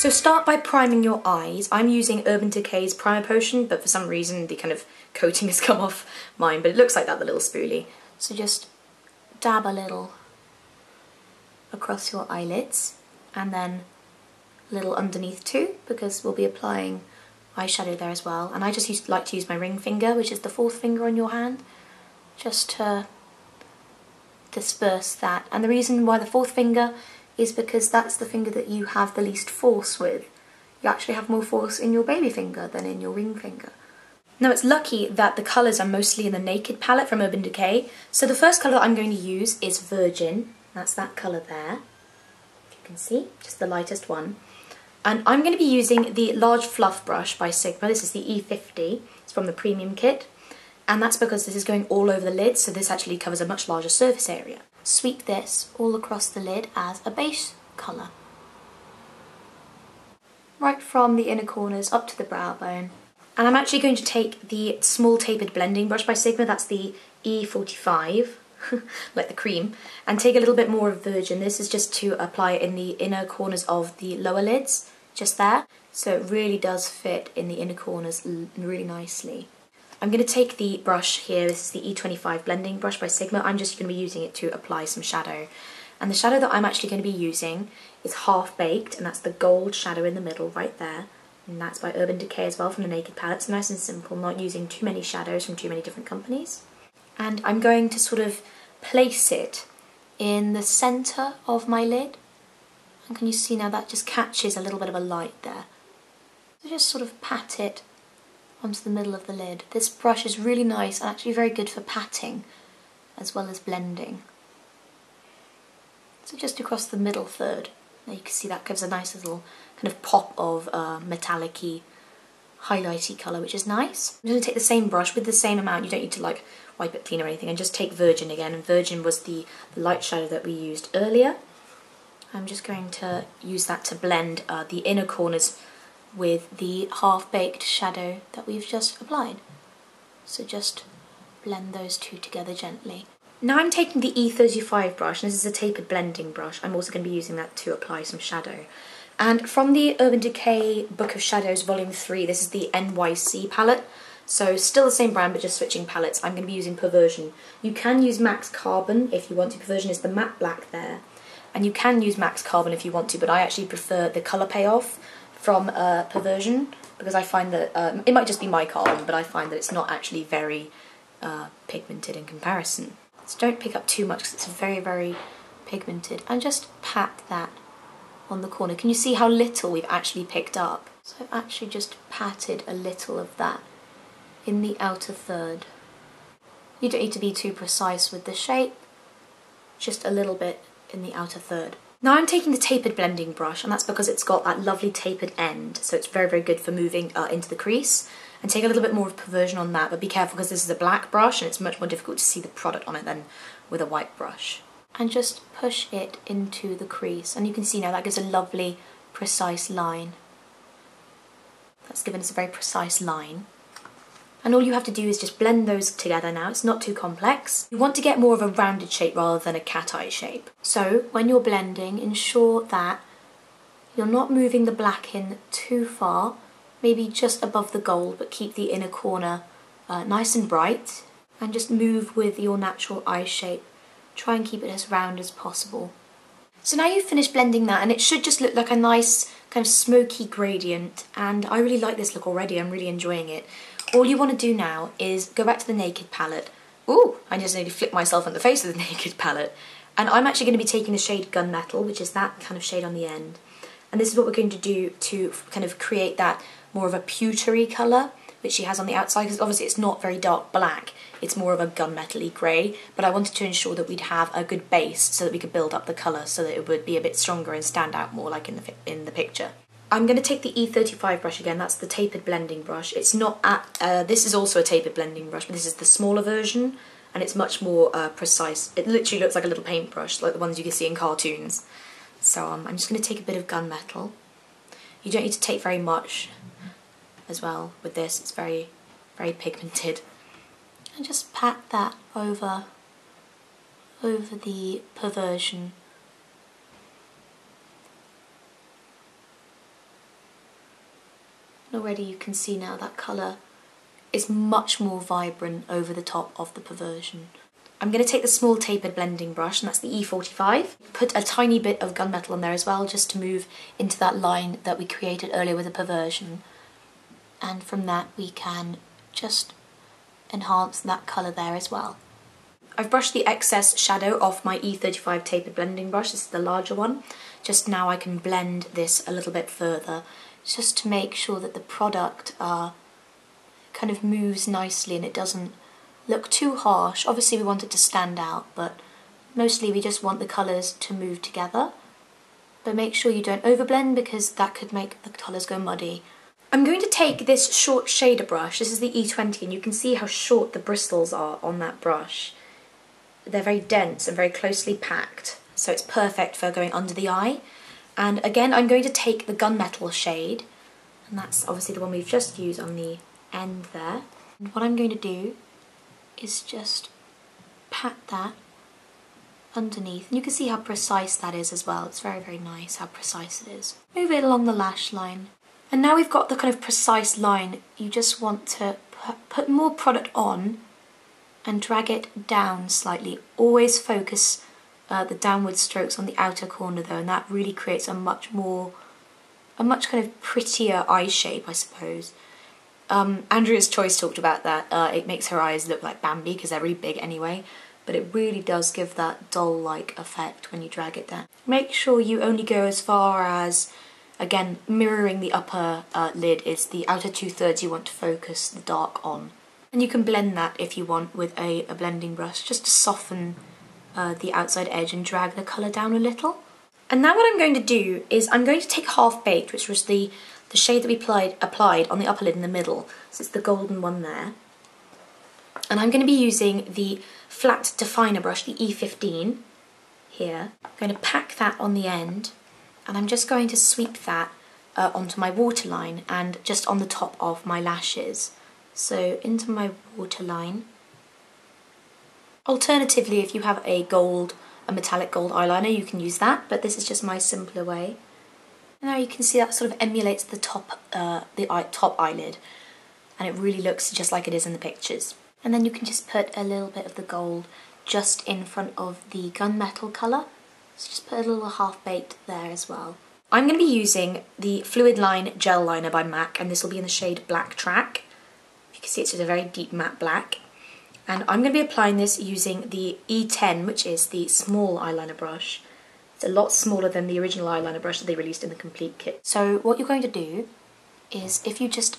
So start by priming your eyes. I'm using Urban Decay's Primer Potion, but for some reason the kind of coating has come off mine, but it looks like that, the little spoolie. So just dab a little across your eyelids, and then a little underneath too, because we'll be applying eyeshadow there as well. And I just like to use my ring finger, which is the fourth finger on your hand, just to disperse that. And the reason why the fourth finger is because that's the finger that you have the least force with. You actually have more force in your baby finger than in your ring finger. Now it's lucky that the colours are mostly in the Naked palette from Urban Decay. So the first colour that I'm going to use is Virgin. That's that colour there. If you can see, just the lightest one. And I'm going to be using the large fluff brush by Sigma. This is the E50. It's from the premium kit. And that's because this is going all over the lid, so this actually covers a much larger surface area. Sweep this all across the lid as a base colour. Right from the inner corners up to the brow bone. And I'm actually going to take the small tapered blending brush by Sigma, that's the E45, like the cream, and take a little bit more of Virgin. This is just to apply it in the inner corners of the lower lids, just there. So it really does fit in the inner corners really nicely. I'm going to take the brush here, this is the E25 blending brush by Sigma. I'm just going to be using it to apply some shadow. And the shadow that I'm actually going to be using is Half Baked, and that's the gold shadow in the middle right there. And that's by Urban Decay as well, from the Naked palette. It's nice and simple, not using too many shadows from too many different companies. And I'm going to sort of place it in the centre of my lid. And can you see now that just catches a little bit of a light there. So just sort of pat it onto the middle of the lid. This brush is really nice and actually very good for patting as well as blending. So just across the middle third. Now you can see that gives a nice little kind of pop of metallic-y, highlighty colour, which is nice. I'm going to take the same brush with the same amount. You don't need to like wipe it clean or anything, and just take Virgin again. And Virgin was the light shadow that we used earlier. I'm just going to use that to blend the inner corners with the Half-Baked shadow that we've just applied. So just blend those two together gently. Now I'm taking the E35 brush, and this is a tapered blending brush. I'm also going to be using that to apply some shadow. And from the Urban Decay Book of Shadows Volume 3, this is the NYC palette. So still the same brand, but just switching palettes. I'm going to be using Perversion. You can use Max Carbon if you want to. Perversion is the matte black there. And you can use Max Carbon if you want to, but I actually prefer the colour payoff from Perversion, because I find that, it might just be my carbon, but I find that it's not actually very pigmented in comparison. So don't pick up too much because it's very, very pigmented. And just pat that on the corner. Can you see how little we've actually picked up? So I've actually just patted a little of that in the outer third. You don't need to be too precise with the shape, just a little bit in the outer third. Now I'm taking the tapered blending brush, and that's because it's got that lovely tapered end, so it's very, very good for moving into the crease. And take a little bit more of Perversion on that, but be careful because this is a black brush and it's much more difficult to see the product on it than with a white brush. And just push it into the crease, and you can see now that gives a lovely precise line. That's given us a very precise line. And all you have to do is just blend those together now. It's not too complex. You want to get more of a rounded shape rather than a cat eye shape. So when you're blending, ensure that you're not moving the black in too far, maybe just above the gold, but keep the inner corner nice and bright, and just move with your natural eye shape. Try and keep it as round as possible. So now you've finished blending that, and it should just look like a nice kind of smoky gradient, and I really like this look already. I'm really enjoying it. All you want to do now is go back to the Naked palette. Ooh, I just need to flip myself in the face with the Naked palette. And I'm actually going to be taking the shade Gunmetal, which is that kind of shade on the end. And this is what we're going to do to kind of create that more of a pewtery colour, which she has on the outside, because obviously it's not very dark black. It's more of a gunmetal-y grey, but I wanted to ensure that we'd have a good base so that we could build up the colour so that it would be a bit stronger and stand out more like in the picture. I'm going to take the E35 brush again, that's the tapered blending brush. It's not this is also a tapered blending brush, but this is the smaller version, and it's much more precise. It literally looks like a little paintbrush, like the ones you can see in cartoons. So I'm just going to take a bit of Gunmetal. You don't need to take very much as well with this, it's very, very pigmented. And just pat that over the Perversion. already you can see now that colour is much more vibrant over the top of the Perversion. I'm going to take the small tapered blending brush, and that's the E45. Put a tiny bit of Gunmetal on there as well, just to move into that line that we created earlier with the Perversion. And from that we can just enhance that colour there as well. I've brushed the excess shadow off my E35 tapered blending brush, this is the larger one. Just now I can blend this a little bit further, just to make sure that the product kind of moves nicely and it doesn't look too harsh. Obviously we want it to stand out, but mostly we just want the colours to move together. But make sure you don't overblend, because that could make the colours go muddy. I'm going to take this short shader brush, this is the E20, and you can see how short the bristles are on that brush. They're very dense and very closely packed, so it's perfect for going under the eye. And again, I'm going to take the Gunmetal shade, and that's obviously the one we've just used on the end there. And what I'm going to do is just pat that underneath, and you can see how precise that is as well. It's very, very nice how precise it is. Move it along the lash line. And now we've got the kind of precise line, you just want to put more product on and drag it down slightly. Always focus the downward strokes on the outer corner though, and that really creates a much kind of prettier eye shape, I suppose. Andrea's Choice talked about that. It makes her eyes look like Bambi because they're really big anyway, but it really does give that doll-like effect when you drag it down. Make sure you only go as far as, again, mirroring the upper lid is the outer 2/3 you want to focus the dark on. And you can blend that if you want with a blending brush, just to soften the outside edge and drag the colour down a little. And now what I'm going to do is I'm going to take Half Baked, which was the shade that we applied on the upper lid in the middle, so it's the golden one there. And I'm going to be using the flat definer brush, the E15, here. I'm going to pack that on the end, and I'm just going to sweep that onto my waterline and just on the top of my lashes. So into my waterline. Alternatively, if you have a metallic gold eyeliner, you can use that, but this is just my simpler way. And now you can see that sort of emulates the top eyelid, and it really looks just like it is in the pictures. And then you can just put a little bit of the gold just in front of the Gunmetal colour. So just put a little Half Baked there as well. I'm going to be using the Fluidline Gel Liner by MAC, and this will be in the shade Blacktrack. You can see it's just a very deep matte black. And I'm going to be applying this using the E10, which is the small eyeliner brush. It's a lot smaller than the original eyeliner brush that they released in the complete kit. So what you're going to do is, if you just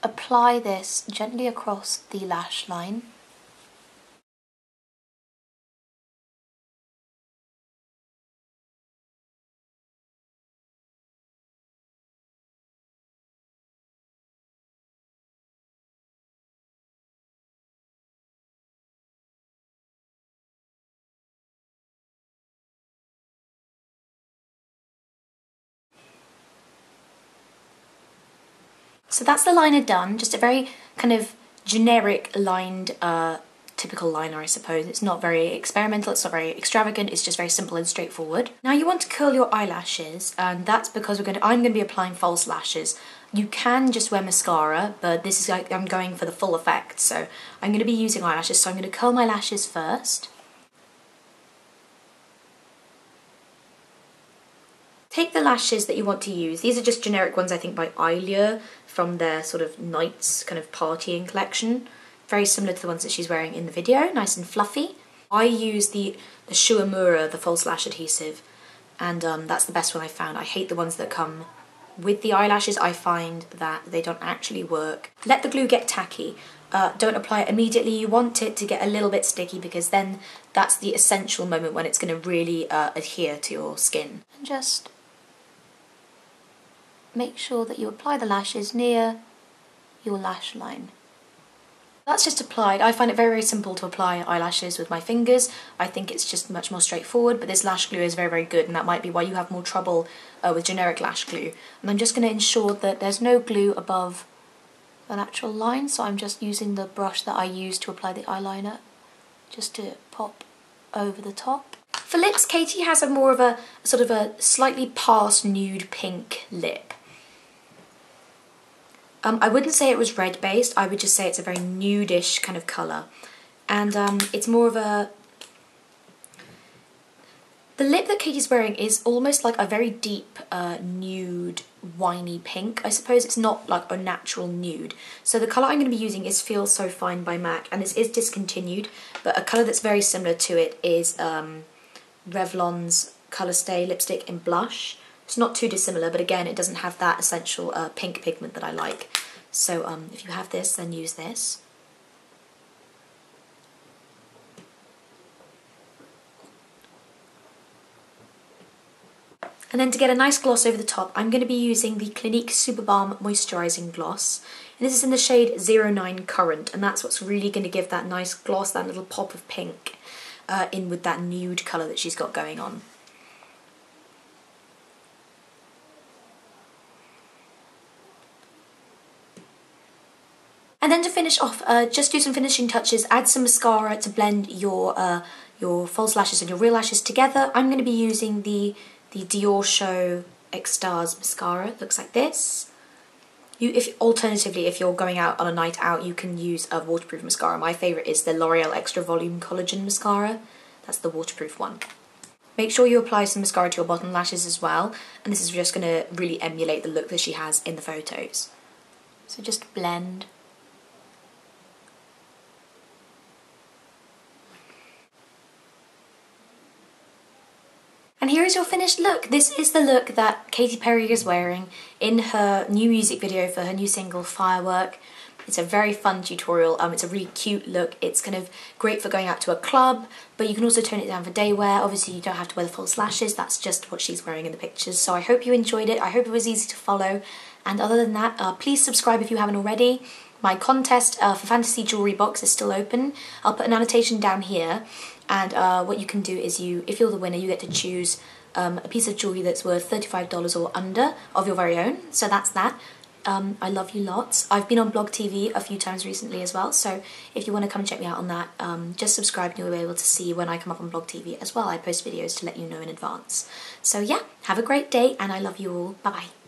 apply this gently across the lash line, so that's the liner done, just a very kind of generic lined, typical liner I suppose. It's not very experimental, it's not very extravagant, it's just very simple and straightforward. Now you want to curl your eyelashes, and that's because I'm going to be applying false lashes. You can just wear mascara, but this is I'm going for the full effect, so I'm going to be using eyelashes, so I'm going to curl my lashes first. Take the lashes that you want to use. These are just generic ones, I think, by Eyelure from their sort of Nights kind of partying collection. Very similar to the ones that she's wearing in the video, nice and fluffy. I use the Shuamura, the false lash adhesive, and that's the best one I found. I hate the ones that come with the eyelashes. I find that they don't actually work. Let the glue get tacky. Don't apply it immediately. You want it to get a little bit sticky, because then that's the essential moment when it's going to really adhere to your skin. And just make sure that you apply the lashes near your lash line. That's just applied. I find it very, very simple to apply eyelashes with my fingers. I think it's just much more straightforward, but this lash glue is very, very good, and that might be why you have more trouble with generic lash glue. And I'm just going to ensure that there's no glue above the natural line, so I'm just using the brush that I use to apply the eyeliner just to pop over the top. For lips, Katy has a more of a sort of a slightly past nude pink lip. I wouldn't say it was red based, I would just say it's a very nude-ish kind of colour. And it's more of a... The lip that Katy's wearing is almost like a very deep nude, winey pink. I suppose it's not like a natural nude. So the colour I'm going to be using is Feel So Fine by MAC, and this is discontinued, but a colour that's very similar to it is Revlon's Colour Stay lipstick in Blush. It's not too dissimilar, but again, it doesn't have that essential pink pigment that I like. So if you have this, then use this. And then to get a nice gloss over the top, I'm going to be using the Clinique Super Balm Moisturising Gloss. And this is in the shade 09 Currant, and that's what's really going to give that nice gloss, that little pop of pink in with that nude colour that she's got going on. And then to finish off, just do some finishing touches, add some mascara to blend your false lashes and your real lashes together. I'm going to be using the Dior Show Extase mascara. It looks like this. Alternatively, if you're going out on a night out, you can use a waterproof mascara. My favourite is the L'Oreal Extra Volume Collagen Mascara. That's the waterproof one. Make sure you apply some mascara to your bottom lashes as well, and this is just going to really emulate the look that she has in the photos. So just blend. And here is your finished look. This is the look that Katy Perry is wearing in her new music video for her new single, Firework. It's a very fun tutorial. It's a really cute look. It's kind of great for going out to a club, but you can also tone it down for day wear. Obviously, you don't have to wear the false lashes. That's just what she's wearing in the pictures. So I hope you enjoyed it. I hope it was easy to follow. And other than that, please subscribe if you haven't already. My contest for Fantasy Jewellery box is still open. I'll put an annotation down here. And what you can do is if you're the winner, you get to choose a piece of jewellery that's worth $35 or under of your very own. So that's that. I love you lots. I've been on Blog TV a few times recently as well, so if you want to come and check me out on that, just subscribe and you'll be able to see when I come up on Blog TV as well. I post videos to let you know in advance. So yeah, have a great day and I love you all. Bye bye.